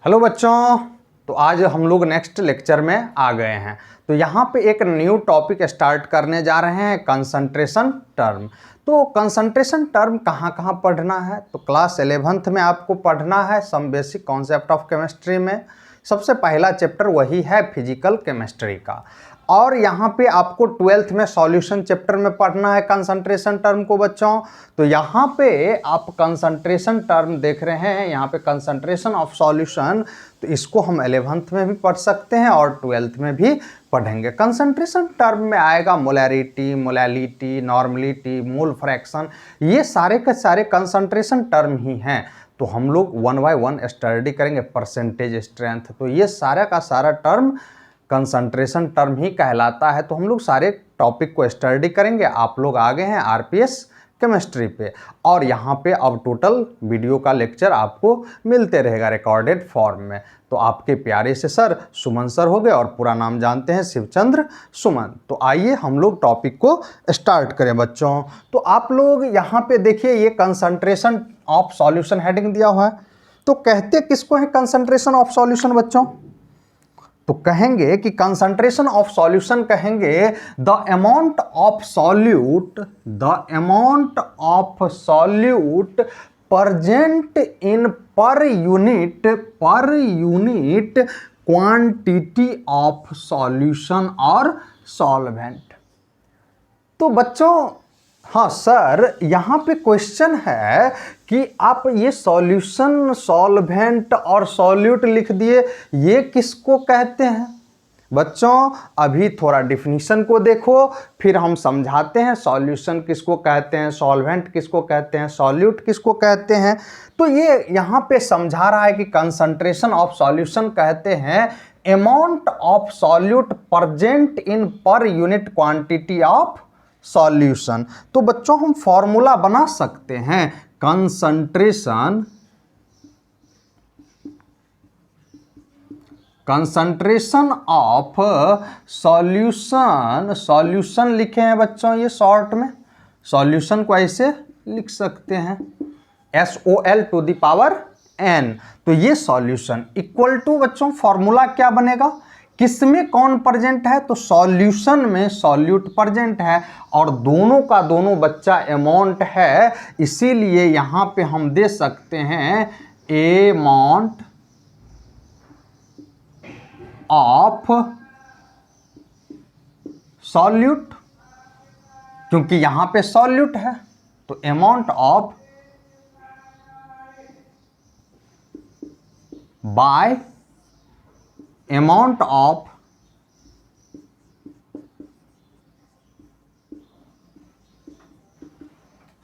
Hello बच्चों, तो आज हम लोग नेक्स्ट लेक्चर में आ गए हैं। तो यहाँ पे एक न्यू टॉपिक स्टार्ट करने जा रहे हैं, कंसंट्रेशन टर्म। तो कंसंट्रेशन टर्म कहाँ कहाँ पढ़ना है? तो क्लास 11th में आपको पढ़ना है some basic concept of chemistry में। सबसे पहला चैप्टर वही है फिजिकल केमिस्ट्री का। और यहाँ पे आपको 12th में सॉल्यूशन चैप्टर में पढ़ना है कंसंट्रेशन टर्म को बच्चों। तो यहाँ पे आप कंसंट्रेशन टर्म देख रहे हैं, यहाँ पे कंसंट्रेशन ऑफ सॉल्यूशन, तो इसको हम 11th में भी पढ़ सकते हैं और 12th में भी पढ़ेंगे। कंसंट्रेशन टर्म में आएगा molarity, molality, normality, mole fraction, ये सारे के सारे कंसंट्रेशन टर्म ही हैं। तो हम लोग 1 बाय 1 स्टडी करेंगे। परसेंटेज स्ट्रेंथ, तो ये सारा का सारा टर्म कंसंट्रेशन टर्म ही कहलाता है। तो हम लोग सारे टॉपिक को स्टडी करेंगे। आप लोग आगे हैं आरपीएस केमिस्ट्री पे, और यहाँ पे अब टोटल वीडियो का लेक्चर आपको मिलते रहेगा रिकॉर्डेड फॉर्म में। तो आपके प्यारे से सर सुमन सर हो गए, और पूरा नाम जानते हैं शिवचंद्र सुमन। तो आइए हम लोग टॉपिक को स्टार्ट करें बच्चों। तो आप लोग यहाँ पे देखिए, ये कंसंट्रेशन ऑफ सॉल्यूशन हेडिंग दिया हुआ है। तो कहते किसको है कंसंट्रेशन ऑफ सॉल्यूशन बच्चों? तो कहेंगे कि कंसंट्रेशन ऑफ सॉल्यूशन कहेंगे the amount of solute, the amount of solute present in per unit quantity of solution और सॉल्वेंट। तो बच्चों हाँ सर, यहाँ पे क्वेश्चन है कि आप ये सॉल्यूशन, सॉल्वेंट और सॉल्यूट लिख दिए, ये किसको कहते हैं? बच्चों अभी थोड़ा डिफिनीशन को देखो, फिर हम समझाते हैं सॉल्यूशन किसको कहते हैं, सॉल्वेंट किसको कहते हैं, सॉल्यूट किसको कहते हैं। तो ये यहाँ पे समझा रहा है कि कंसंट्रेशन ऑफ सॉल्यूशन कहते हैं amount of solute present in per unit quantity of solution. तो बच्चों हम फॉर्मूला बना सकते हैं, कंसंट्रेशन ऑफ सॉल्यूशन, सॉल्यूशन लिखे हैं बच्चों ये शॉर्ट में, सॉल्यूशन को ऐसे लिख सकते हैं SOL to the power n। तो ये सॉल्यूशन इक्वल टू बच्चों फॉर्मूला क्या बनेगा, किसमें कौन प्रेजेंट है? तो सॉल्यूशन में सॉल्यूट प्रेजेंट है, और दोनों का दोनों बच्चा अमाउंट है, इसीलिए यहां पे हम दे सकते हैं अमाउंट ऑफ सॉल्यूट, क्योंकि यहां पे सॉल्यूट है। तो amount of bye amount of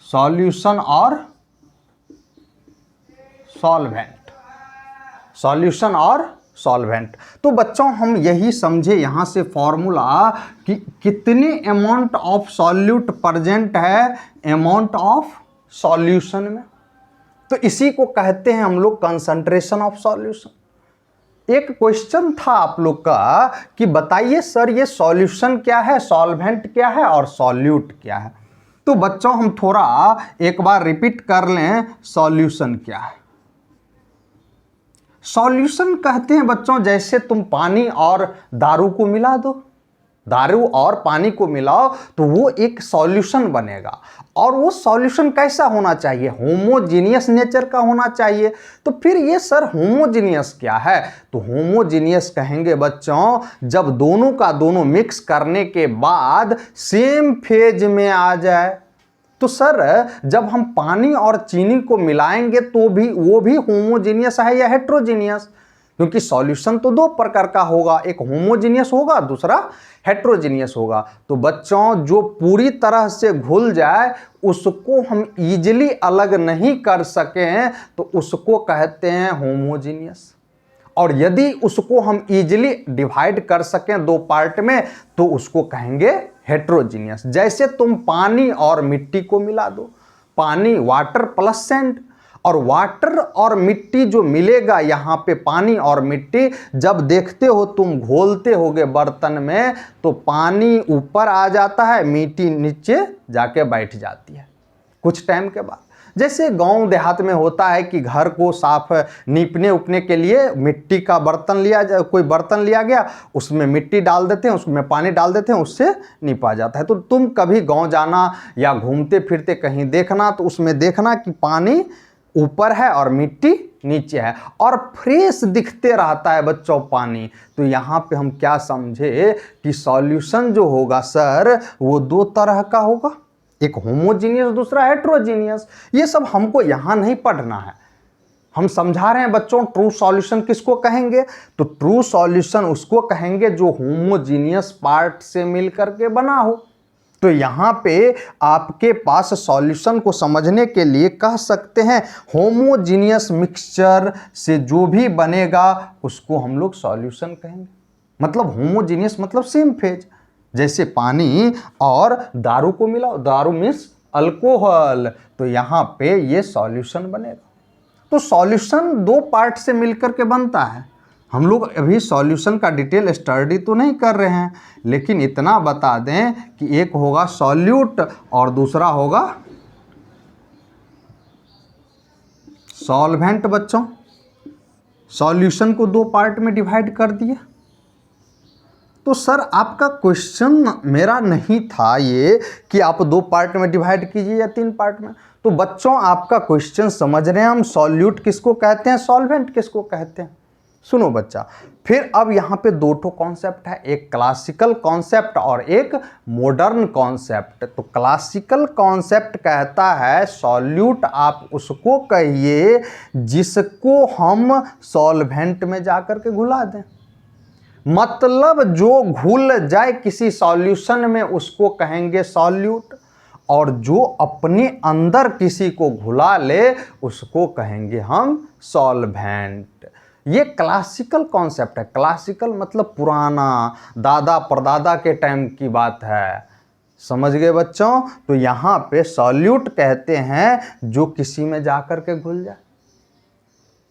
solution और सॉल्वेंट, सॉल्यूशन और सॉल्वेंट। तो बच्चों हम यही समझे यहां से फॉर्मूला कि कितने अमाउंट ऑफ सॉल्यूट प्रेजेंट है अमाउंट ऑफ सॉल्यूशन में। तो इसी को कहते हैं हम लोग कंसंट्रेशन ऑफ सॉल्यूशन। एक क्वेश्चन था आप लोग का कि बताइए सर ये सॉल्यूशन क्या है, सॉल्वेंट क्या है और सॉल्यूट क्या है। तो बच्चों हम थोड़ा एक बार रिपीट कर लें, सॉल्यूशन क्या है। सॉल्यूशन कहते हैं बच्चों जैसे तुम पानी और दारू को मिला दो, दारू और पानी को मिलाओ तो वो एक सॉल्यूशन बनेगा। और वो सॉल्यूशन कैसा होना चाहिए? होमोजीनियस नेचर का होना चाहिए। तो फिर ये सर होमोजीनियस क्या है? तो होमोजीनियस कहेंगे बच्चों जब दोनों का दोनों मिक्स करने के बाद सेम फेज में आ जाए। तो सर जब हम पानी और चीनी को मिलाएंगे तो भी वो भी होमोजीनियस है या हेट्रोजीनियस? क्योंकि सॉल्यूशन तो दो प्रकार का होगा, एक होमोजीनियस होगा, दूसरा हेट्रोजीनियस होगा। तो बच्चों जो पूरी तरह से घुल जाए उसको हम इजीली अलग नहीं कर सकें तो उसको कहते हैं होमोजीनियस। और यदि उसको हम इजीली डिवाइड कर सकें दो पार्ट में तो उसको कहेंगे हेट्रोजीनियस। जैसे तुम पानी और मिट्टी को मिला दो, पानी वाटर प्लस सैंड, और वाटर और मिट्टी जो मिलेगा यहाँ पे, पानी और मिट्टी जब देखते हो तुम घोलते होगे बर्तन में तो पानी ऊपर आ जाता है, मिट्टी नीचे जाके बैठ जाती है कुछ टाइम के बाद। जैसे गांव देहात में होता है कि घर को साफ नीपने उपने के लिए मिट्टी का बर्तन कोई बर्तन लिया गया, उसमें मिट्टी डाल देते हैं, उसमें पानी डाल देते हैं, उससे नीपा जाता है। तो तुम कभी गांव जाना या घूमते फिरते कहीं देखना तो उसमें देखना कि पानी ऊपर है और मिट्टी नीचे है और फ्रेश दिखते रहता है बच्चों पानी। तो यहाँ पे हम क्या समझे कि सॉल्यूशन जो होगा सर वो दो तरह का होगा, एक होमोजीनियस दूसरा हेट्रोजीनियस। ये सब हमको यहाँ नहीं पढ़ना है, हम समझा रहे हैं बच्चों ट्रू सॉल्यूशन किसको कहेंगे। तो ट्रू सॉल्यूशन उसको कहेंगे जो होमोजीनियस पार्ट से मिलकर के बना हो। तो यहाँ पे आपके पास सॉल्यूशन को समझने के लिए कह सकते हैं होमोजीनियस मिक्सचर से जो भी बनेगा उसको हम लोग सॉल्यूशन कहेंगे। मतलब होमोजीनियस मतलब सेम फेज, जैसे पानी और दारू को मिलाओ, दारू मीन्स अल्कोहल, तो यहाँ पे ये सॉल्यूशन बनेगा। तो सॉल्यूशन दो पार्ट से मिलकर के बनता है। हम लोग अभी सॉल्यूशन का डिटेल स्टडी तो नहीं कर रहे हैं, लेकिन इतना बता दें कि एक होगा सॉल्यूट और दूसरा होगा सॉल्वेंट। बच्चों सॉल्यूशन को दो पार्ट में डिवाइड कर दिए। तो सर आपका क्वेश्चन मेरा नहीं था ये कि आप दो पार्ट में डिवाइड कीजिए या तीन पार्ट में। तो बच्चों आपका क्वेश्चन समझ रहे हैं हम, सॉल्यूट किसको कहते हैं, सॉल्वेंट किसको कहते हैं। सुनो बच्चा, फिर अब यहाँ पे दो ठो कॉन्सेप्ट है, एक क्लासिकल कॉन्सेप्ट और एक मॉडर्न कॉन्सेप्ट। तो क्लासिकल कॉन्सेप्ट कहता है सॉल्यूट आप उसको कहिए जिसको हम सॉल्वेंट में जाकर के घुला दें। मतलब जो घुल जाए किसी सॉल्यूशन में उसको कहेंगे सॉल्यूट, और जो अपने अंदर किसी को घुला ले उसको कहेंगे हम सॉल्वेंट। ये क्लासिकल कॉन्सेप्ट है। क्लासिकल मतलब पुराना, दादा परदादा के टाइम की बात है, समझ गए बच्चों। तो यहाँ पे सॉल्यूट कहते हैं जो किसी में जाकर के घुल जाए।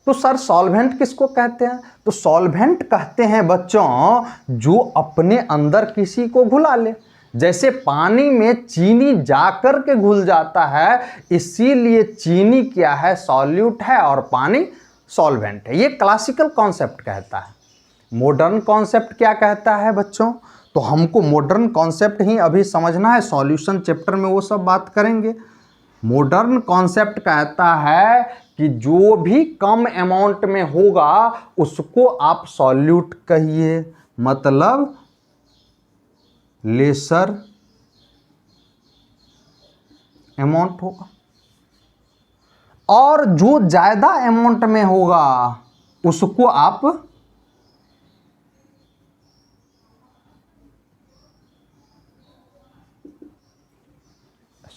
तो सर सॉल्वेंट किसको कहते हैं, तो सॉल्वेंट कहते हैं बच्चों जो अपने अंदर किसी को घुला ले। जैसे पानी में चीनी जाकर के घुल जाता है, इसीलिए चीनी क्या है, सॉल्यूट है और पानी सॉल्वेंट है। ये क्लासिकल कॉन्सेप्ट कहता है। मॉडर्न कॉन्सेप्ट क्या कहता है बच्चों, तो हमको मॉडर्न कॉन्सेप्ट ही अभी समझना है, सॉल्यूशन चैप्टर में वो सब बात करेंगे। मॉडर्न कॉन्सेप्ट कहता है कि जो भी कम अमाउंट में होगा उसको आप सॉल्यूट कहिए, मतलब लेसर अमाउंट होगा, और जो ज्यादा अमाउंट में होगा उसको आप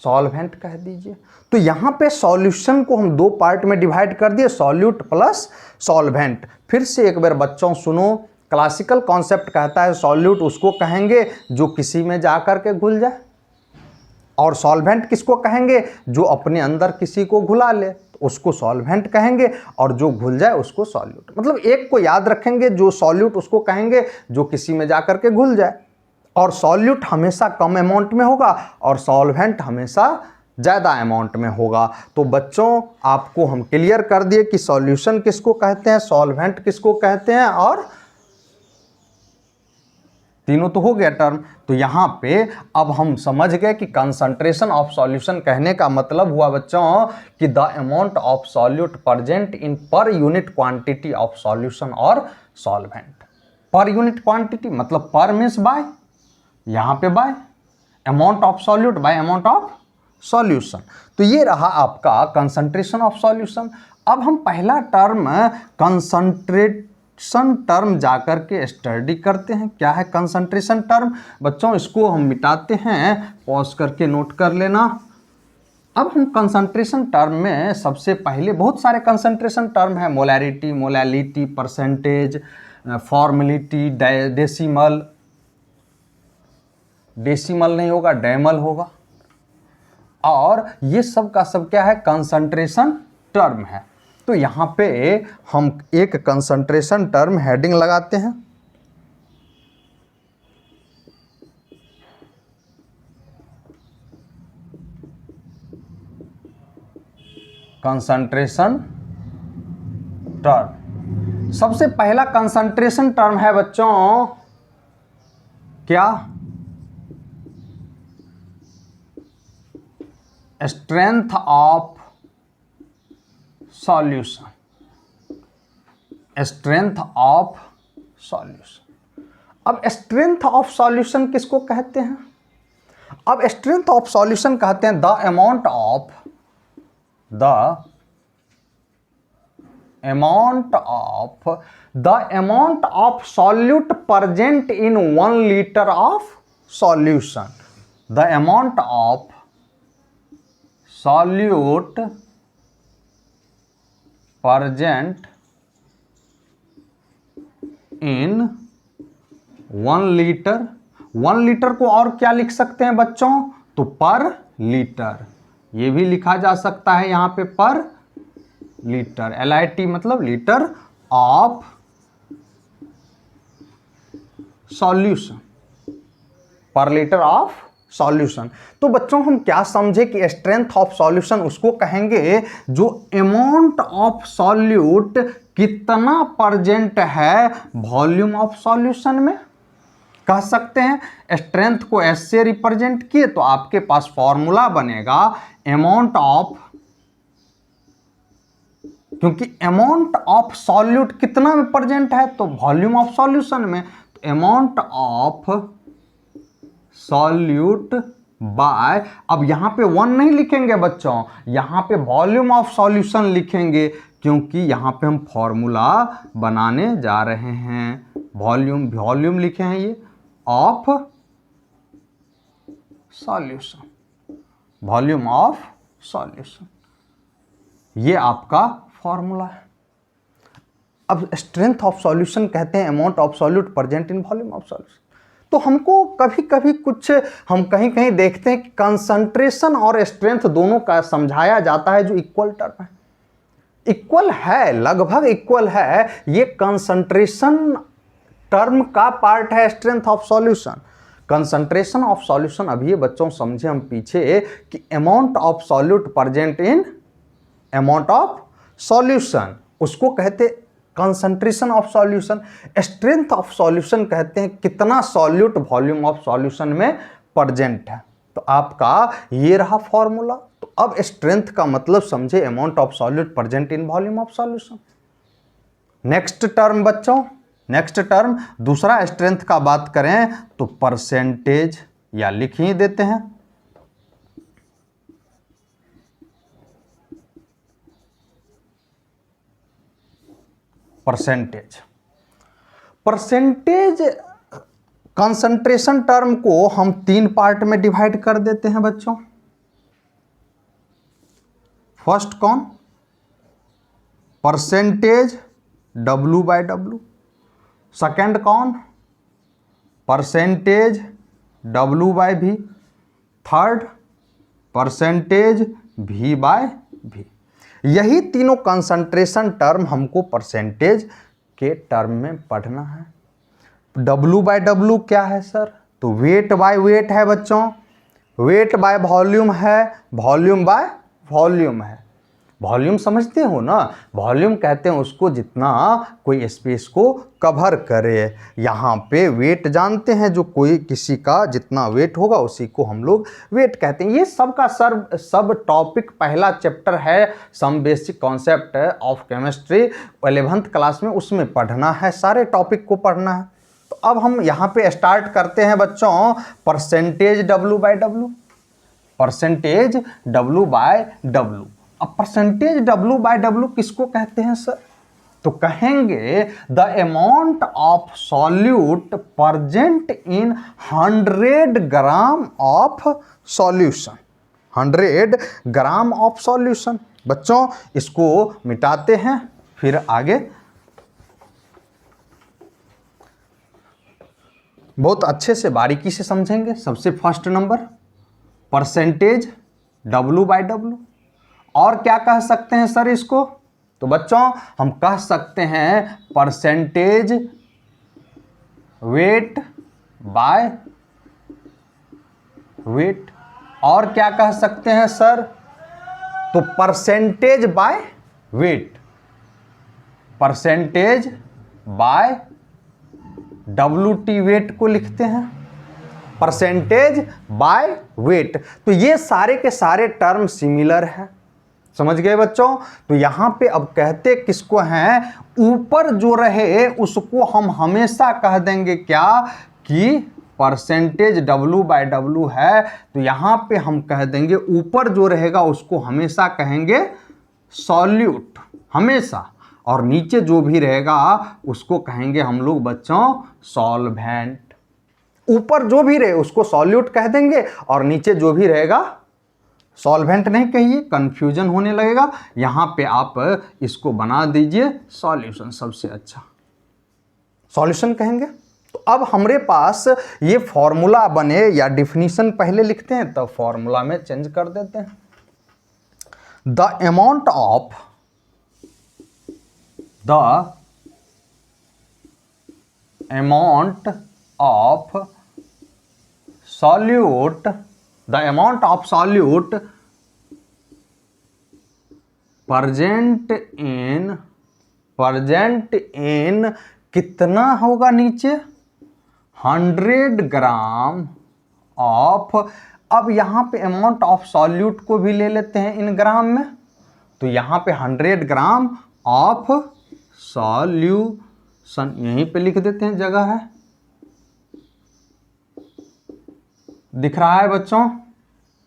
सॉल्वेंट कह दीजिए। तो यहां पे सॉल्यूशन को हम दो पार्ट में डिवाइड कर दिए, सॉल्यूट प्लस सॉल्वेंट। फिर से एक बार बच्चों सुनो, क्लासिकल कॉन्सेप्ट कहता है सॉल्यूट उसको कहेंगे जो किसी में जाकर के घुल जाए, और सॉल्वेंट किसको कहेंगे जो अपने अंदर किसी को घुला ले, तो उसको सॉल्वेंट कहेंगे, और जो घुल जाए उसको सॉल्यूट। मतलब एक को याद रखेंगे, जो सॉल्यूट उसको कहेंगे जो किसी में जाकर के घुल जाए, और सॉल्यूट हमेशा कम अमाउंट में होगा और सॉल्वेंट हमेशा ज़्यादा अमाउंट में होगा। तो बच्चों आपको हम क्लियर कर दिए कि सॉल्यूशन किसको कहते हैं, सॉल्वेंट किसको कहते हैं, और तीनों तो हो गया टर्म। तो यहाँ पे अब हम समझ गए कि कंसंट्रेशन ऑफ सॉल्यूशन कहने का मतलब हुआ बच्चों कि the amount of solute present in per unit quantity of solution और सॉल्वेंट। पर यूनिट क्वांटिटी मतलब पर मीन्स बाय, यहाँ पे bye amount of solute bye amount of solution. तो ये रहा आपका कंसंट्रेशन ऑफ सॉल्यूशन। अब हम पहला टर्म कंसंट्रेशन टर्म जाकर के स्टडी करते हैं। क्या है कंसंट्रेशन टर्म बच्चों, इसको हम मिटाते हैं, पॉज करके नोट कर लेना। अब हम कंसंट्रेशन टर्म में सबसे पहले बहुत सारे कंसंट्रेशन टर्म है, molarity, molality, percentage, formality, decimal, decimal नहीं होगा डेमल होगा, और ये सब का सब क्या है कंसंट्रेशन टर्म है। तो यहाँ पे हम एक कंसंट्रेशन टर्म हेडिंग लगाते हैं, कंसंट्रेशन टर्म। सबसे पहला कंसंट्रेशन टर्म है बच्चों क्या? Strength of solution. Strength of solution. अब स्ट्रेंथ ऑफ सॉल्यूशन किसको कहते हैं? अब स्ट्रेंथ ऑफ सॉल्यूशन कहते हैं the amount of solute present in 1 litre of solution. The amount of solute present in 1 litre. 1 litre को और क्या लिख सकते हैं बच्चों? तो पर लीटर, ये भी लिखा जा सकता है यहां पे पर लीटर। LIT मतलब लीटर ऑफ सॉल्यूशन, पर लीटर ऑफ सॉल्यूशन। तो बच्चों हम क्या समझे कि स्ट्रेंथ ऑफ सॉल्यूशन उसको कहेंगे जो अमाउंट ऑफ सॉल्यूट कितना प्रेजेंट है वॉल्यूम ऑफ सॉल्यूशन में। कह सकते हैं स्ट्रेंथ को S से रिप्रेजेंट किए तो आपके पास फॉर्मूला बनेगा अमाउंट ऑफ, क्योंकि अमाउंट ऑफ सॉल्यूट कितना में प्रेजेंट है तो वॉल्यूम ऑफ सॉल्यूशन में। तो अमाउंट ऑफ सॉल्यूट बाय, अब यहां पे 1 नहीं लिखेंगे बच्चों, यहां पे वॉल्यूम ऑफ सॉल्यूशन लिखेंगे क्योंकि यहां पे हम फॉर्मूला बनाने जा रहे हैं। वॉल्यूम लिखे हैं ये of solution, volume of solution, ये आपका फॉर्मूला है। अब स्ट्रेंथ ऑफ सॉल्यूशन कहते हैं amount of solute present in volume of solution. तो हमको कभी कभी कुछ हम कहीं कहीं देखते हैं कि कंसंट्रेशन और स्ट्रेंथ दोनों का समझाया जाता है जो इक्वल टर्म है। इक्वल है, लगभग इक्वल है। ये कंसंट्रेशन टर्म का पार्ट है strength of solution. Concentration of solution अभी बच्चों समझे हम पीछे कि amount of solute present in amount of solution, उसको कहते concentration of solution. Strength of solution कहते हैं कितना सॉल्यूट वॉल्यूम ऑफ सॉल्यूशन में प्रेजेंट है। तो आपका ये रहा फॉर्मूला। तो अब स्ट्रेंथ का मतलब समझे amount of solute present in volume of solution. Next term बच्चों, नेक्स्ट टर्म दूसरा स्ट्रेंथ का बात करें तो परसेंटेज, या लिख ही देते हैं परसेंटेज। परसेंटेज कंसंट्रेशन टर्म को हम 3 पार्ट में डिवाइड कर देते हैं बच्चों। फर्स्ट कौन? Percentage W/W। सेकंड कौन? Percentage W/V। Third percentage V/V। यही तीनों कंसंट्रेशन टर्म हमको परसेंटेज के टर्म में पढ़ना है। W/W क्या है सर? तो वेट बाय वेट है बच्चों, वेट बाय वॉल्यूम है, वॉल्यूम बाय वॉल्यूम है। वॉल्यूम समझते हो ना? वॉल्यूम कहते हैं उसको जितना कोई स्पेस को कवर करे। यहाँ पे वेट जानते हैं, जो कोई किसी का जितना वेट होगा उसी को हम लोग वेट कहते हैं। ये सबका सब टॉपिक पहला चैप्टर है some basic concept of chemistry 11th class में, उसमें पढ़ना है, सारे टॉपिक को पढ़ना है। तो अब हम यहाँ पे स्टार्ट करते हैं बच्चों परसेंटेज W/W। Percentage W/W। अब परसेंटेज W/W किसको कहते हैं सर? तो कहेंगे the amount of solute present in 100 gram of solution. 100 gram of solution. बच्चों इसको मिटाते हैं फिर आगे बहुत अच्छे से बारीकी से समझेंगे। सबसे फर्स्ट नंबर परसेंटेज W/W। और क्या कह सकते हैं सर इसको? तो बच्चों हम कह सकते हैं परसेंटेज वेट बाय वेट। और क्या कह सकते हैं सर? तो percentage by weight, percentage by WT weight को लिखते हैं, परसेंटेज बाय वेट। तो ये सारे के सारे टर्म सिमिलर हैं, समझ गए बच्चों। तो यहां पे अब कहते किसको हैं, ऊपर जो रहे उसको हम हमेशा कह देंगे क्या कि परसेंटेज W/W है, तो यहां पे हम कह देंगे ऊपर जो रहेगा उसको हमेशा कहेंगे सॉल्यूट, हमेशा, और नीचे जो भी रहेगा उसको कहेंगे हम लोग बच्चों सॉल्वेंट। ऊपर जो भी रहे उसको सॉल्यूट कह देंगे और नीचे जो भी रहेगा सॉल्वेंट नहीं कहिए, कंफ्यूजन होने लगेगा। यहां पे आप इसको बना दीजिए सॉल्यूशन, सबसे अच्छा सॉल्यूशन कहेंगे। तो अब हमारे पास ये फॉर्मूला बने, या डिफिनीशन पहले लिखते हैं तब फॉर्मूला में चेंज कर देते हैं। The amount of solute, the amount of solute present इन कितना होगा नीचे 100 ग्राम ऑफ। अब यहां पे अमाउंट ऑफ सॉल्यूट को भी ले लेते हैं इन ग्राम में, तो यहां पे 100 ग्राम ऑफ सॉल्यूशन यहीं पे लिख देते हैं, जगह है, दिख रहा है बच्चों।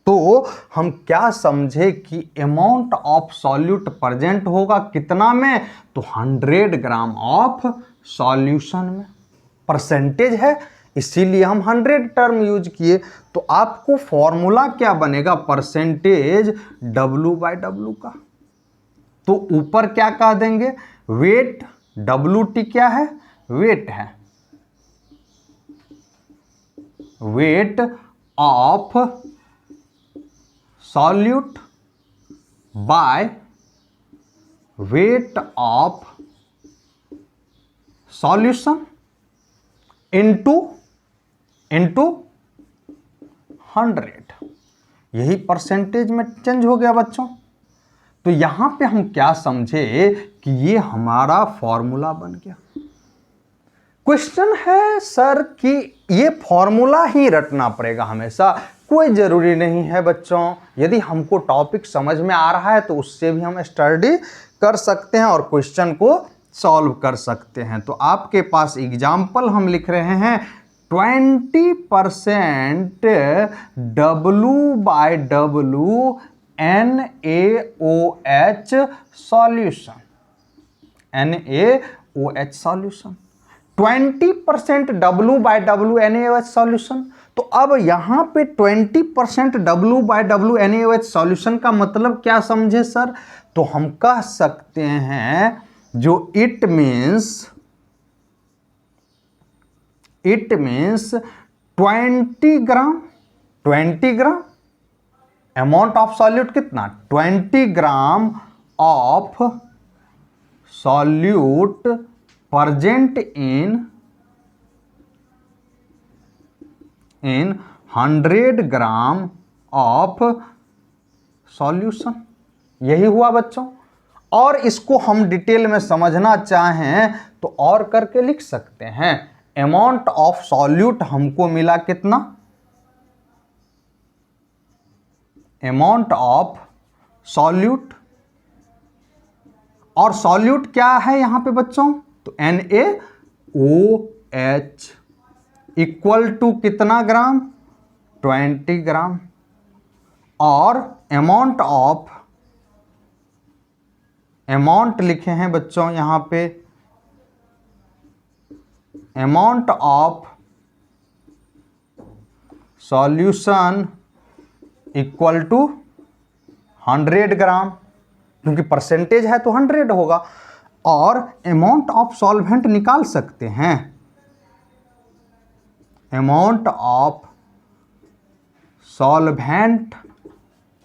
तो हम क्या समझे कि अमाउंट ऑफ सॉल्यूट प्रेजेंट होगा कितना में, तो 100 ग्राम ऑफ सॉल्यूशन में। परसेंटेज है इसीलिए हम 100 टर्म यूज किए। तो आपको फॉर्मूला क्या बनेगा, परसेंटेज W/W का। तो ऊपर क्या कह देंगे, वेट, WT क्या है, वेट है, wait of solute by weight of solution into 100, यही परसेंटेज में चेंज हो गया बच्चों। तो यहां पे हम क्या समझे कि ये हमारा फॉर्मूला बन गया। क्वेश्चन है सर कि ये फॉर्मूला ही रटना पड़ेगा हमेशा, कोई जरूरी नहीं है बच्चों। यदि हमको टॉपिक समझ में आ रहा है तो उससे भी हम स्टडी कर सकते हैं और क्वेश्चन को सॉल्व कर सकते हैं। तो आपके पास एग्जाम्पल हम लिख रहे हैं 20% W/W NaOH solution, NaOH solution, 20% W/W NaOH solution. तो अब यहां पे 20% W/W NaOH सॉल्यूशन का मतलब क्या समझे सर, तो हम कह सकते हैं जो it means 20 gram amount of solute कितना, 20 gram of solute present in 100 gram of solution. यही हुआ बच्चों। और इसको हम डिटेल में समझना चाहें तो और करके लिख सकते हैं, अमाउंट ऑफ सॉल्यूट हमको मिला कितना, अमाउंट ऑफ सॉल्यूट, और सॉल्यूट क्या है यहां पे बच्चों, तो NaOH इक्वल टू कितना ग्राम, 20 ग्राम, और अमाउंट लिखे हैं बच्चों यहां पे, amount of solution equal to 100 gram, क्योंकि परसेंटेज है तो 100 होगा। और अमाउंट ऑफ सॉल्वेंट निकाल सकते हैं, amount of solvent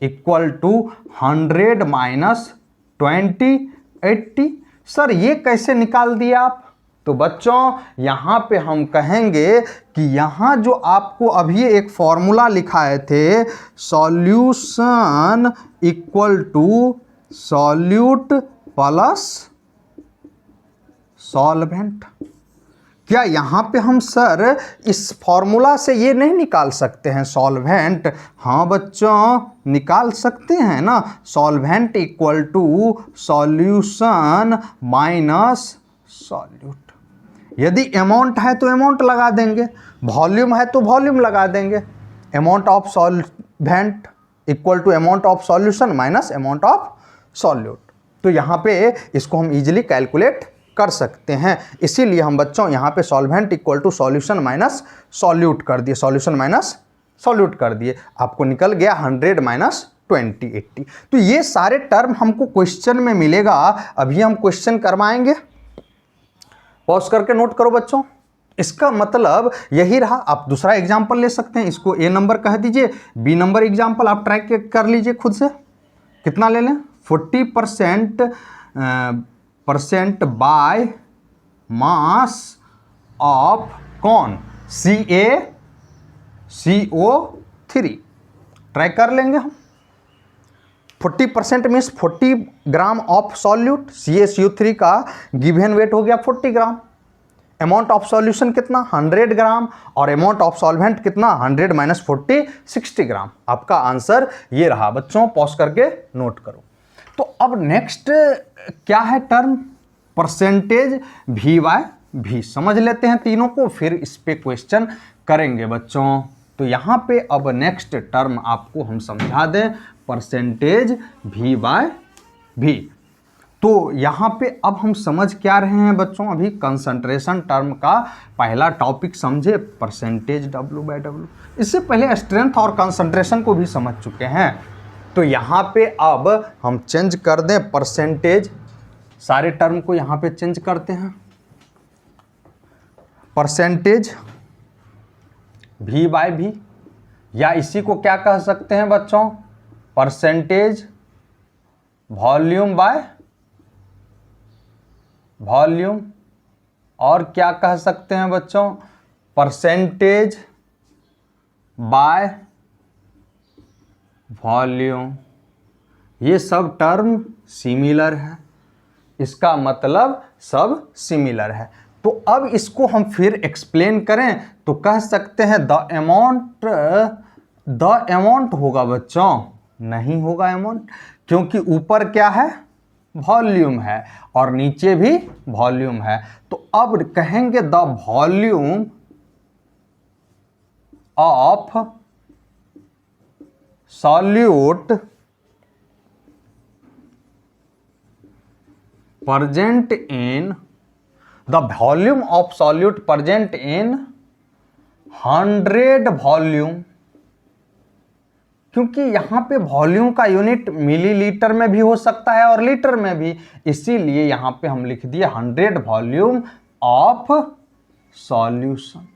equal to 100 minus 20 80। Sir ये कैसे निकाल दिया आप, तो बच्चों यहाँ पे हम कहेंगे कि यहाँ जो आपको अभी एक फॉर्मूला लिखाए थे, solution equal to solute plus solvent. क्या यहाँ पे हम सर इस फॉर्मूला से ये नहीं निकाल सकते हैं सॉल्वेंट? हाँ बच्चों, निकाल सकते हैं ना। Solvent equal to solution minus solute. यदि अमाउंट है तो अमाउंट लगा देंगे, वॉल्यूम है तो वॉल्यूम लगा देंगे। Amount of solvent equal to amount of solution minus amount of solute. तो यहाँ पे इसको हम इजीली कैलकुलेट कर सकते हैं। इसीलिए हम बच्चों यहाँ पे solvent equal to solution minus solute कर दिए, सॉल्यूशन माइनस सॉल्यूट कर दिए। आपको निकल गया 100 माइनस 20 80। तो ये सारे टर्म हमको क्वेश्चन में मिलेगा। अभी हम क्वेश्चन करवाएंगे, पॉज करके नोट करो बच्चों। इसका मतलब यही रहा। आप दूसरा एग्जाम्पल ले सकते हैं, इसको ए नंबर कह दीजिए, बी नंबर एग्जाम्पल आप ट्राई कर लीजिए खुद से। कितना ले लें? 40% बाय मास ऑफ कौन? CaCO3। ट्राई कर लेंगे हम। 40% means 40 gram of solute. CaCO3 का गिवन वेट हो गया 40 ग्राम। अमाउंट ऑफ सॉल्यूशन कितना? 100 ग्राम। और अमाउंट ऑफ सॉल्वेंट कितना? 100 माइनस 40 60 ग्राम। आपका आंसर ये रहा बच्चों। पॉज करके नोट करो। तो अब नेक्स्ट क्या है टर्म? Percentage V/V। समझ लेते हैं तीनों को, फिर इस पे क्वेश्चन करेंगे बच्चों। तो यहाँ पे अब नेक्स्ट टर्म आपको हम समझा दें, परसेंटेज V/V। तो यहाँ पे अब हम समझ क्या रहे हैं बच्चों? अभी कंसंट्रेशन टर्म का पहला टॉपिक समझे, परसेंटेज W/W। इससे पहले स्ट्रेंथ और कंसंट्रेशन को भी समझ चुके हैं। तो यहाँ पे अब हम चेंज कर दें परसेंटेज, सारे टर्म को यहाँ पे चेंज करते हैं। परसेंटेज V/V, या इसी को क्या कह सकते हैं बच्चों? Percentage volume by volume. और क्या कह सकते हैं बच्चों? Percentage by volume. ये सब टर्म सिमिलर है, इसका मतलब सब सिमिलर है। तो अब इसको हम फिर एक्सप्लेन करें तो कह सकते हैं द अमाउंट होगा बच्चों। नहीं होगा अमाउंट, क्योंकि ऊपर क्या है? वॉल्यूम है और नीचे भी वॉल्यूम है। तो अब कहेंगे the volume of solute present in the volume of solute present in 100 volume. क्योंकि यहाँ पे वॉल्यूम का यूनिट मिलीलीटर में भी हो सकता है और लीटर में भी, इसीलिए यहाँ पे हम लिख दिए 100 volume of solution.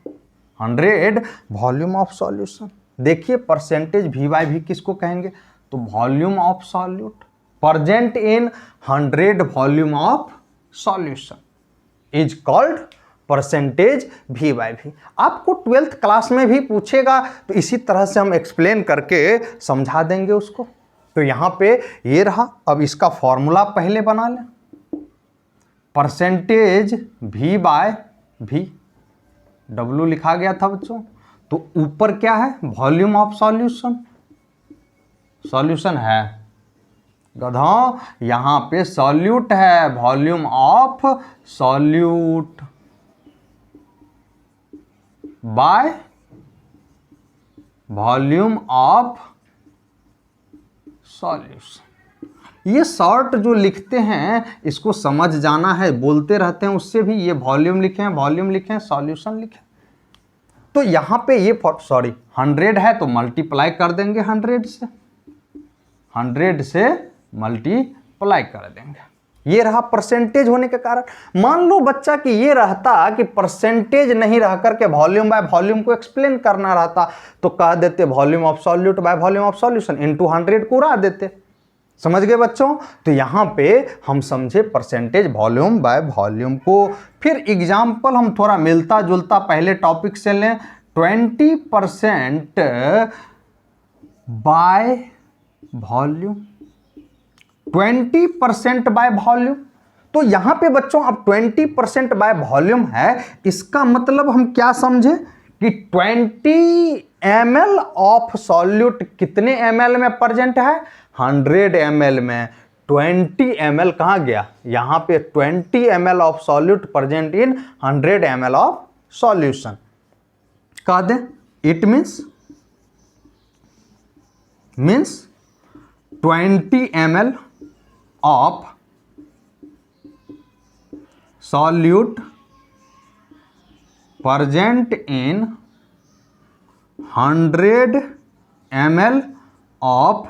100 volume of solution. देखिए परसेंटेज V/V किसको कहेंगे? तो volume of solute present in 100 volume of solution is called percentage V/V। आपको 12th क्लास में भी पूछेगा तो इसी तरह से हम एक्सप्लेन करके समझा देंगे उसको। तो यहाँ पे ये रहा। अब इसका फॉर्मूला पहले बना लें। परसेंटेज V/V, W लिखा गया था बच्चों। तो ऊपर क्या है? Volume of solution. सॉल्यूशन है गधा, यहाँ पे सॉल्यूट है, volume of solute by volume of solution. ये शॉर्ट जो लिखते हैं इसको समझ जाना है, बोलते रहते हैं उससे भी। ये वॉल्यूम लिखें, वॉल्यूम लिखें, सॉल्यूशन लिखें। तो यहाँ पे ये 100 है तो मल्टीप्लाई कर देंगे 100 से, 100 से मल्टीप्लाई कर देंगे। ये रहा परसेंटेज होने के कारण। मान लो बच्चा कि ये रहता कि परसेंटेज नहीं रह करके वॉल्यूम बाय वॉल्यूम को एक्सप्लेन करना रहता, तो कह देते volume of solute by volume of solution into 100 को उड़ा देते। समझ गए बच्चों? तो यहाँ पे हम समझे परसेंटेज वॉल्यूम बाय वॉल्यूम को। फिर एग्जाम्पल हम थोड़ा मिलता जुलता पहले टॉपिक से लें, 20% बाय वॉल्यूम, 20% बाय वॉल्यूम। तो यहां पे बच्चों अब 20% बाय वॉल्यूम है, इसका मतलब हम क्या समझे कि 20 ml ऑफ सॉल्यूट कितने ml में प्रेजेंट है? 100 ml में। 20 ml कहां गया? यहां पे 20 ml of solute present in 100 ml of solution. कह दें it means 20 ml of solute present in 100 ml of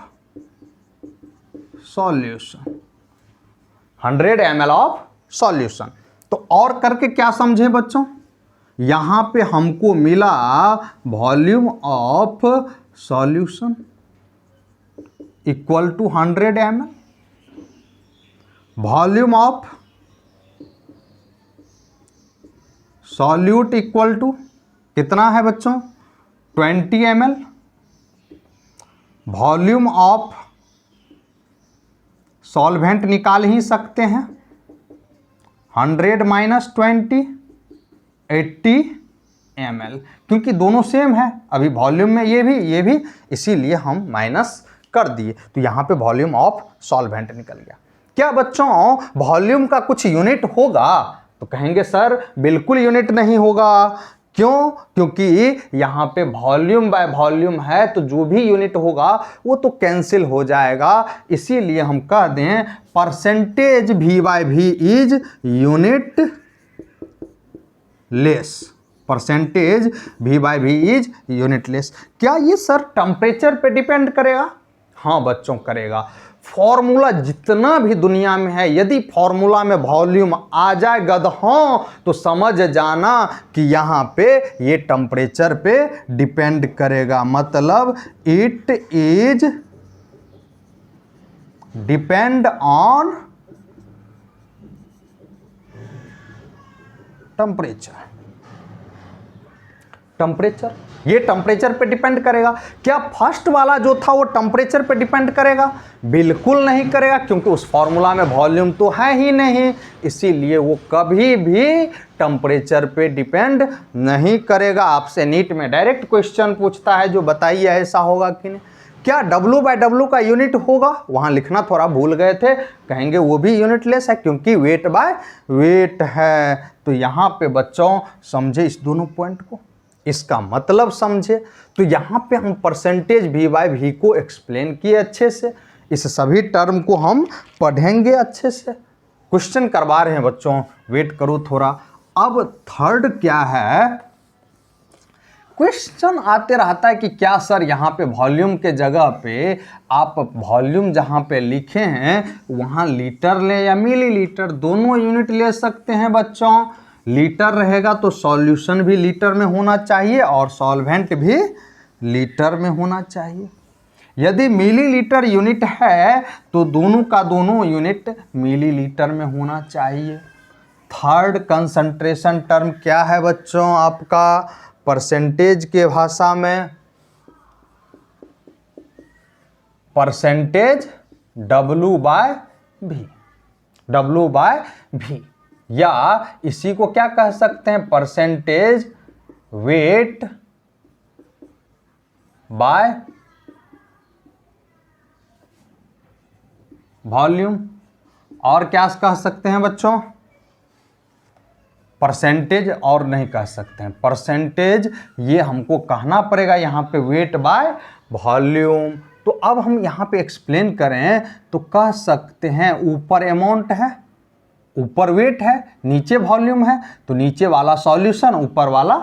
solution, 100 ml of solution। तो और करके क्या समझे बच्चों? यहां पे हमको मिला volume of solution equal to 100 ml, volume of solute equal to कितना है बच्चों? 20 ml, वॉल्यूम ऑफ सॉल्वेंट निकाल ही सकते हैं, 100 माइनस 20, 80 ml, क्योंकि दोनों सेम है, अभी वॉल्यूम में ये भी, इसीलिए हम माइनस कर दिए। तो यहां पे वॉल्यूम ऑफ सॉल्वेंट निकल गया। क्या बच्चों वॉल्यूम का कुछ यूनिट होगा? तो कहेंगे सर बिल्कुल यूनिट नहीं होगा। क्यों? क्योंकि यहां पे वॉल्यूम बाय वॉल्यूम है, तो जो भी यूनिट होगा वो तो कैंसिल हो जाएगा। इसीलिए हम कह दें percentage V by V is unitless, percentage V by V is unitless. क्या ये सर टेम्परेचर पे डिपेंड करेगा? हाँ बच्चों करेगा। फॉर्मूला जितना भी दुनिया में है, यदि फॉर्मूला में वॉल्यूम आ जाए गधों, तो समझ जाना कि यहाँ पे ये टेम्परेचर पे डिपेंड करेगा। मतलब it is depend on temperature, temperature, ये टेम्परेचर पे डिपेंड करेगा। क्या फर्स्ट वाला जो था वो टेम्परेचर पे डिपेंड करेगा? बिल्कुल नहीं करेगा, क्योंकि उस फॉर्मूला में वॉल्यूम तो है ही नहीं, इसीलिए वो कभी भी टेम्परेचर पे डिपेंड नहीं करेगा। आपसे नीट में डायरेक्ट क्वेश्चन पूछता है जो बताइए ऐसा होगा कि नहीं। क्या W बाय W का यूनिट होगा? वहां लिखना थोड़ा भूल गए थे, कहेंगे वो भी यूनिट लेस है क्योंकि वेट बाय वेट है। तो यहां पे बच्चों समझे इस दोनों पॉइंट को, इसका मतलब समझे। तो यहाँ पे हम परसेंटेज V बाय V को एक्सप्लेन किए अच्छे से, इस सभी टर्म को हम पढ़ेंगे अच्छे से। क्वेश्चन करवा रहे हैं बच्चों, वेट करो थोड़ा। अब थर्ड क्या है, क्वेश्चन आते रहता है कि क्या सर यहाँ पे वॉल्यूम के जगह पे आप वॉल्यूम जहाँ पे लिखे हैं वहाँ लीटर ले या मिलीलीटर, दोनों यूनिट ले सकते हैं बच्चों। लीटर रहेगा तो सॉल्यूशन भी लीटर में होना चाहिए और सॉल्वेंट भी लीटर में होना चाहिए। यदि मिलीलीटर यूनिट है तो दोनों का दोनों यूनिट मिलीलीटर में होना चाहिए। थर्ड कंसंट्रेशन टर्म क्या है बच्चों आपका? परसेंटेज के भाषा में percentage W by V, W by V, या इसी को क्या कह सकते हैं? Percentage weight by volume. और क्या कह सकते हैं बच्चों? परसेंटेज और नहीं कह सकते हैं, परसेंटेज ये हमको कहना पड़ेगा यहाँ पे वेट बाय वॉल्यूम। तो अब हम यहाँ पे एक्सप्लेन करें तो कह सकते हैं ऊपर अमाउंट है, ऊपर वेट है, नीचे वॉल्यूम है, तो नीचे वाला सॉल्यूशन, ऊपर वाला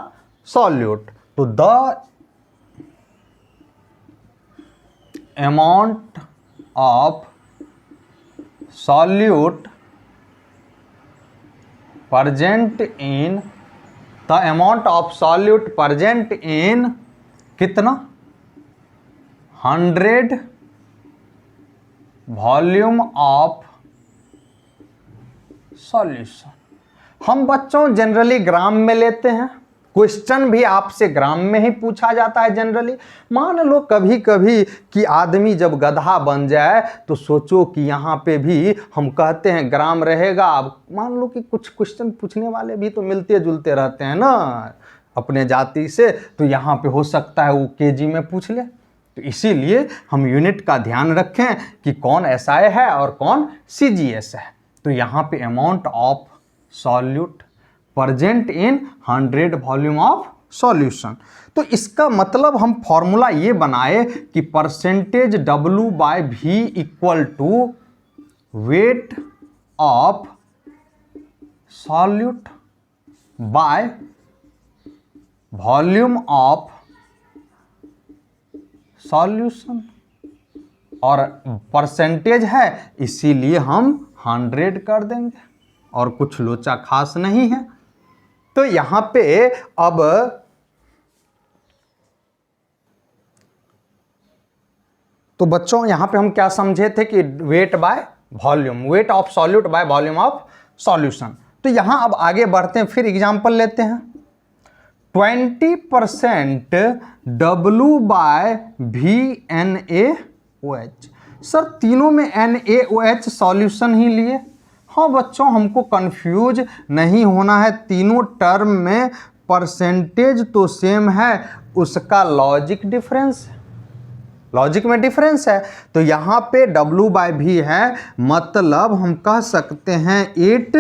सॉल्यूट। तो the amount of solute present in, the amount of solute present in कितना? 100 वॉल्यूम ऑफ सॉल्यूशन। हम बच्चों जनरली ग्राम में लेते हैं, क्वेश्चन भी आपसे ग्राम में ही पूछा जाता है जनरली। मान लो कभी कभी कि आदमी जब गधा बन जाए तो सोचो कि यहाँ पे भी हम कहते हैं ग्राम रहेगा। अब मान लो कि कुछ क्वेश्चन पूछने वाले भी तो मिलते जुलते रहते हैं ना अपने जाति से, तो यहाँ पे हो सकता है वो केजी में पूछ ले। तो इसीलिए हम यूनिट का ध्यान रखें कि कौन एसआई है और कौन सीजीएस है। तो यहाँ पे amount of solute present in 100 volume of solution. तो इसका मतलब हम फॉर्मूला ये बनाए कि percentage W by V equal to weight of solute by volume of solution, और परसेंटेज है इसीलिए हम 100 कर देंगे और कुछ लोचा खास नहीं है। तो यहां पे अब तो बच्चों यहां पे हम क्या समझे थे कि wait by volume, wait of solute by volume of solution. तो यहां अब आगे बढ़ते हैं, फिर एग्जांपल लेते हैं। 20% W बाय VNaOH। सर तीनों में NaOH सॉल्यूशन ही लिए। हाँ बच्चों हमको कंफ्यूज नहीं होना है, तीनों टर्म में परसेंटेज तो सेम है, उसका लॉजिक डिफरेंस, लॉजिक में डिफरेंस है। तो यहाँ पे W बाय V है, मतलब हम कह सकते हैं it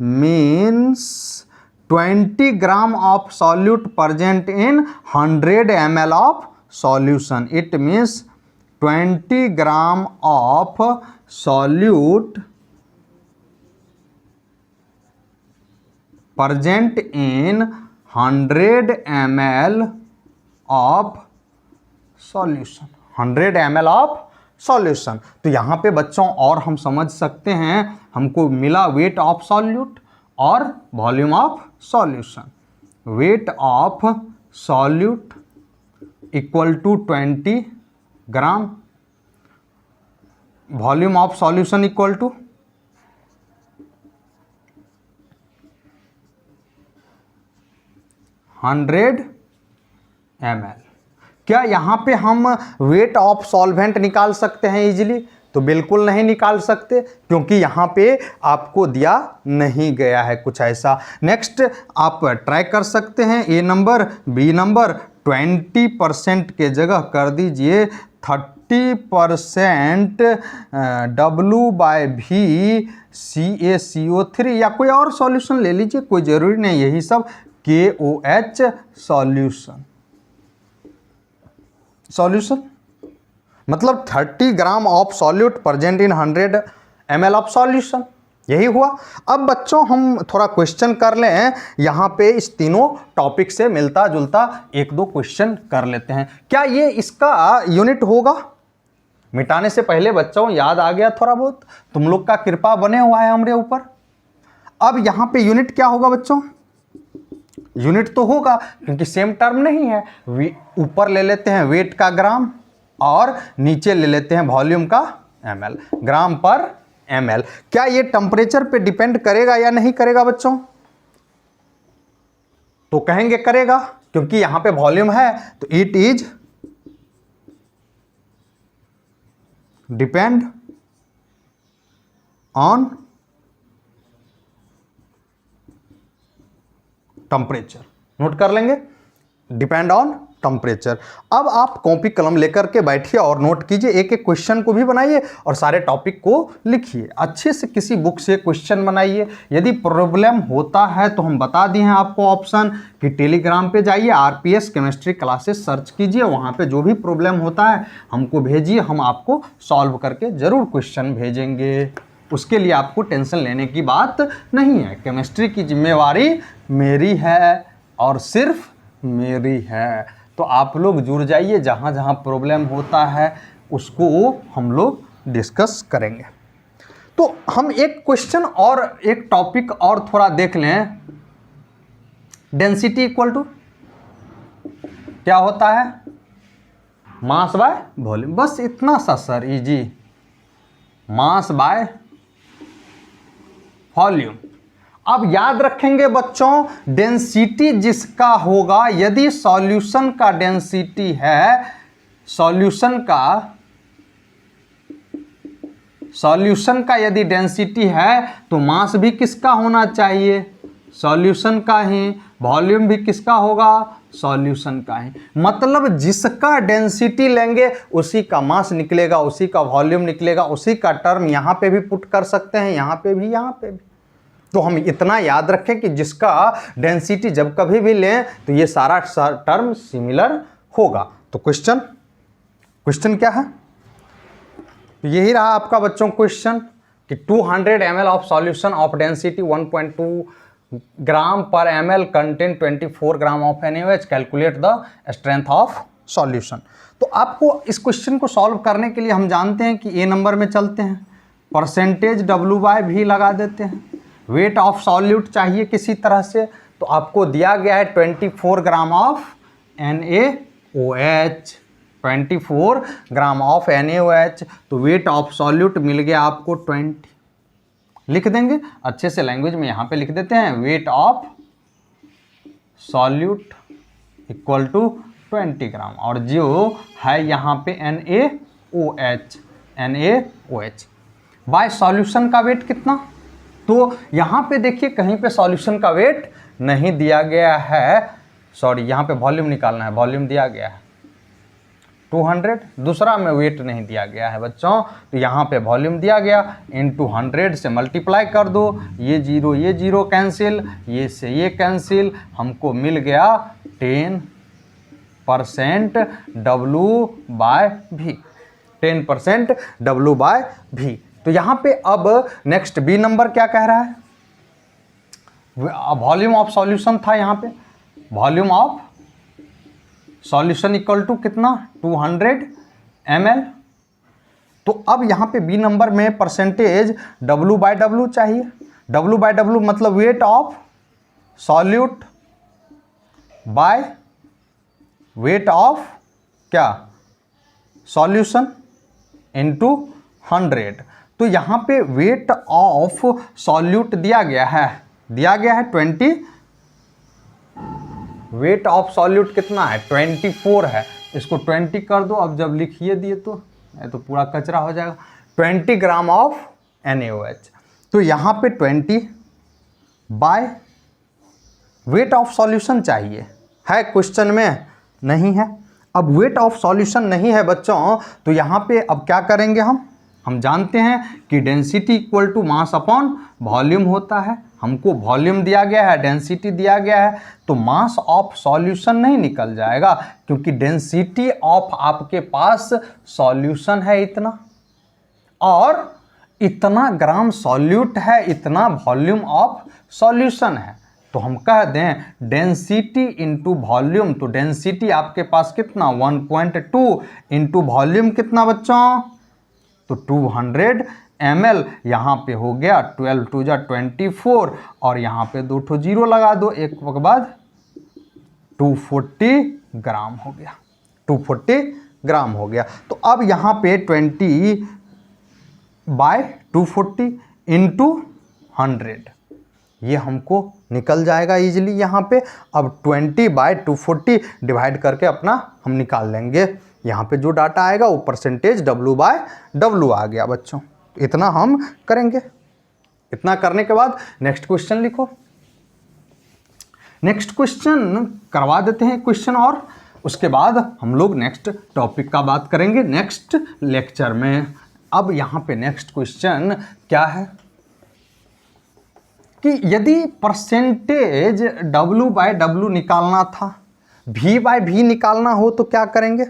means 20 gram of solute present in 100 ml of solution. It means 20 gram of solute present in 100 ml of solution, 100 ml of solution। तो यहाँ पे बच्चों और हम समझ सकते हैं, हमको मिला वेट ऑफ सॉल्यूट और volume of solution. Weight of solute equal to 20 gram, volume of solution equal to 100 ml। क्या यहाँ पे हम वेट ऑफ सॉल्वेंट निकाल सकते हैं इजीली? तो बिल्कुल नहीं निकाल सकते, क्योंकि यहाँ पे आपको दिया नहीं गया है कुछ ऐसा। नेक्स्ट आप ट्राई कर सकते हैं, ए नंबर बी नंबर 20% के जगह कर दीजिए 30% W बाय V CaCO3, या कोई और सॉल्यूशन ले लीजिए, कोई ज़रूरी नहीं यही सब KOH सॉल्यूशन मतलब 30 gram of solute present in 100 ml of solution, यही हुआ। अब बच्चों हम थोड़ा क्वेश्चन कर लें, यहाँ पे इस तीनों टॉपिक से मिलता जुलता एक दो क्वेश्चन कर लेते हैं। क्या ये इसका यूनिट होगा? मिटाने से पहले बच्चों याद आ गया थोड़ा बहुत, तुम लोग का कृपा बने हुआ है हमारे ऊपर। अब यहाँ पे यूनिट क्या होगा बच्चों? यूनिट तो होगा क्योंकि सेम टर्म नहीं है। ऊपर ले लेते हैं वेट का ग्राम और नीचे ले लेते हैं वॉल्यूम का ml, ग्राम पर ml। क्या ये टेम्परेचर पे डिपेंड करेगा या नहीं करेगा बच्चों? तो कहेंगे करेगा, क्योंकि यहां पे वॉल्यूम है तो it is depend on temperature. Note कर लेंगे, डिपेंड ऑन टेम्परेचर। अब आप कॉपी कलम लेकर के बैठिए और नोट कीजिए, एक एक क्वेश्चन को भी बनाइए और सारे टॉपिक को लिखिए। अच्छे से किसी बुक से क्वेश्चन बनाइए। यदि प्रॉब्लम होता है तो हम बता दिए हैं आपको ऑप्शन कि टेलीग्राम पे जाइए, RPS केमिस्ट्री क्लासेस सर्च कीजिए, वहाँ पे जो भी प्रॉब्लम होता है हमको भेजिए, हम आपको सॉल्व करके ज़रूर क्वेश्चन भेजेंगे। उसके लिए आपको टेंशन लेने की बात नहीं है। केमिस्ट्री की जिम्मेवारी मेरी है और सिर्फ मेरी है। तो आप लोग जुड़ जाइए, जहाँ जहाँ प्रॉब्लम होता है उसको हम लोग डिस्कस करेंगे। तो हम एक क्वेश्चन और एक टॉपिक और थोड़ा देख लें। डेंसिटी इक्वल टू क्या होता है? Mass by volume. बस इतना सा sir, easy. Mass by volume. अब याद रखेंगे बच्चों, डेंसिटी जिसका होगा, यदि सॉल्यूशन का डेंसिटी है, सॉल्यूशन का यदि डेंसिटी है तो मास भी किसका होना चाहिए, सॉल्यूशन का ही। वॉल्यूम भी किसका होगा, सॉल्यूशन का ही। मतलब जिसका डेंसिटी लेंगे उसी का मास निकलेगा, उसी का वॉल्यूम निकलेगा, उसी का टर्म यहाँ पे भी पुट कर सकते हैं, यहाँ पे भी, यहाँ पे भी। तो हम इतना याद रखें कि जिसका डेंसिटी जब कभी भी लें तो ये सारा टर्म सिमिलर होगा। तो क्वेश्चन क्या है, तो यही रहा आपका बच्चों क्वेश्चन कि 200 ml of solution of density 1.2 ग्राम पर ml contain 24 gram of NaOH, calculate the strength of solution. तो आपको इस क्वेश्चन को सॉल्व करने के लिए हम जानते हैं कि ए नंबर में चलते हैं, परसेंटेज W/V लगा देते हैं, वेट ऑफ सॉल्यूट चाहिए किसी तरह से, तो आपको दिया गया है 24 gram of NaOH, 24 gram of NaOH। तो वेट ऑफ सॉल्यूट मिल गया आपको 20, लिख देंगे अच्छे से लैंग्वेज में, यहाँ पे लिख देते हैं weight of solute equal to 20 gram, और जो है यहाँ पे NaOH बाय सॉल्यूशन का वेट कितना। तो यहाँ पे देखिए कहीं पे सॉल्यूशन का वेट नहीं दिया गया है, सॉरी यहाँ पे वॉल्यूम निकालना है, वॉल्यूम दिया गया है 200, दूसरा में वेट नहीं दिया गया है बच्चों, तो यहाँ पे वॉल्यूम दिया गया, इनटू 100 से मल्टीप्लाई कर दो, ये जीरो कैंसिल, ये से ये कैंसिल, हमको मिल गया 10% W/V, 10% W/V। तो यहाँ पे अब नेक्स्ट बी नंबर क्या कह रहा है, वॉल्यूम ऑफ सॉल्यूशन था, यहाँ पे volume of solution equal to कितना 200 ml। तो अब यहाँ पे बी नंबर में परसेंटेज W/W चाहिए, W/W मतलब wait of solute by weight of क्या सॉल्यूशन इनटू 100। तो यहाँ पे वेट ऑफ सॉल्यूट दिया गया है 20, वेट ऑफ सॉल्यूट कितना है 24 है, इसको 20 कर दो। अब जब लिखिए दिए तो पूरा कचरा हो जाएगा, 20 ग्राम ऑफ NaOH। तो यहाँ पे 20 बाय वेट ऑफ सॉल्यूशन चाहिए, है क्वेश्चन में नहीं है। अब वेट ऑफ सॉल्यूशन नहीं है बच्चों, तो यहाँ पे अब क्या करेंगे, हम जानते हैं कि density equal to mass upon volume होता है, हमको वॉल्यूम दिया गया है, डेंसिटी दिया गया है, तो मास ऑफ सॉल्यूशन नहीं निकल जाएगा, क्योंकि डेंसिटी ऑफ आपके पास सॉल्यूशन है इतना, और इतना ग्राम सॉल्यूट है, इतना वॉल्यूम ऑफ सॉल्यूशन है। तो हम कह दें डेंसिटी इंटू वॉल्यूम, तो डेंसिटी आपके पास कितना 1.2 इंटू वॉल्यूम कितना बच्चों, तो 200 ml, यहाँ पे हो गया 12 2 जा 24, और यहाँ पे 2 ठो जीरो लगा दो, एक के बाद 240 ग्राम हो गया, 240 ग्राम हो गया। तो अब यहाँ पे 20/240 इंटू 100, ये हमको निकल जाएगा इजीली यहाँ पे। अब 20/240 डिवाइड करके अपना हम निकाल लेंगे, यहाँ पे जो डाटा आएगा वो परसेंटेज W/W आ गया बच्चों। इतना हम करेंगे, इतना करने के बाद नेक्स्ट क्वेश्चन लिखो। नेक्स्ट क्वेश्चन करवा देते हैं क्वेश्चन, और उसके बाद हम लोग नेक्स्ट टॉपिक का बात करेंगे नेक्स्ट लेक्चर में। अब यहाँ पे नेक्स्ट क्वेश्चन क्या है कि यदि परसेंटेज W/W निकालना था, V/V निकालना हो तो क्या करेंगे,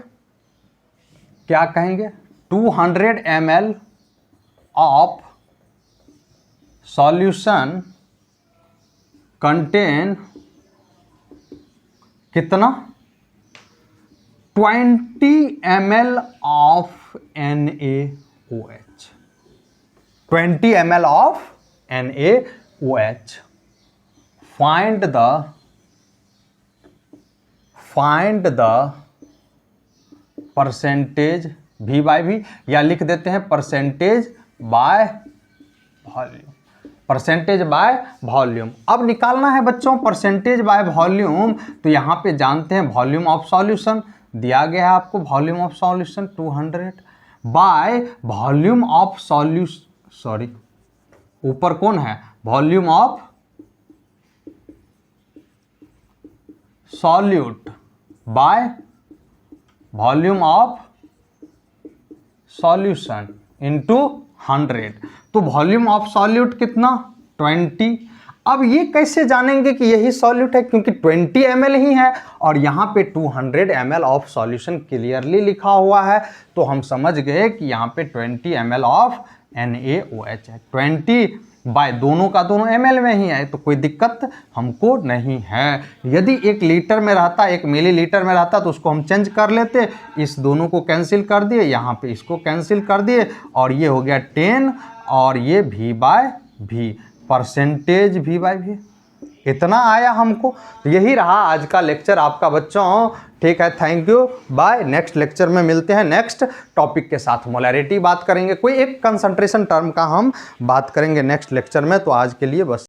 क्या कहेंगे, 200 ml ऑफ सॉल्यूशन कंटेन कितना 20 ml of NaOH, 20 ml of NaOH। Find the percentage V/V, या लिख देते हैं percentage by volume, percentage by volume. अब निकालना है बच्चों परसेंटेज बाय वॉल्यूम, तो यहाँ पे जानते हैं वॉल्यूम ऑफ सॉल्यूशन दिया गया है आपको, volume of solution 200 bye volume of sorry ऊपर कौन है, volume of solute by volume of solution into 100। तो वॉल्यूम ऑफ सॉल्यूट कितना 20। अब ये कैसे जानेंगे कि यही सॉल्यूट है, क्योंकि 20 ml ही है और यहाँ पे 200 ml ऑफ सॉल्यूशन क्लियरली लिखा हुआ है, तो हम समझ गए कि यहाँ पे 20 ml ऑफ NaOH है। 20 बाय दोनों का दोनों ml में ही है, तो कोई दिक्कत हमको नहीं है। यदि 1 लीटर में रहता, 1 मिलीलीटर में रहता, तो उसको हम चेंज कर लेते, इस दोनों को कैंसिल कर दिए, यहाँ पे इसको कैंसिल कर दिए, और ये हो गया 10 और ये V/V, परसेंटेज V/V। इतना आया हमको। तो यही रहा आज का लेक्चर आपका बच्चों। ठीक है, thank you, bye. Next lecture में मिलते हैं नेक्स्ट टॉपिक के साथ। मोलैरिटी बात करेंगे, कोई एक कंसंट्रेशन टर्म का हम बात करेंगे नेक्स्ट लेक्चर में। तो आज के लिए बस।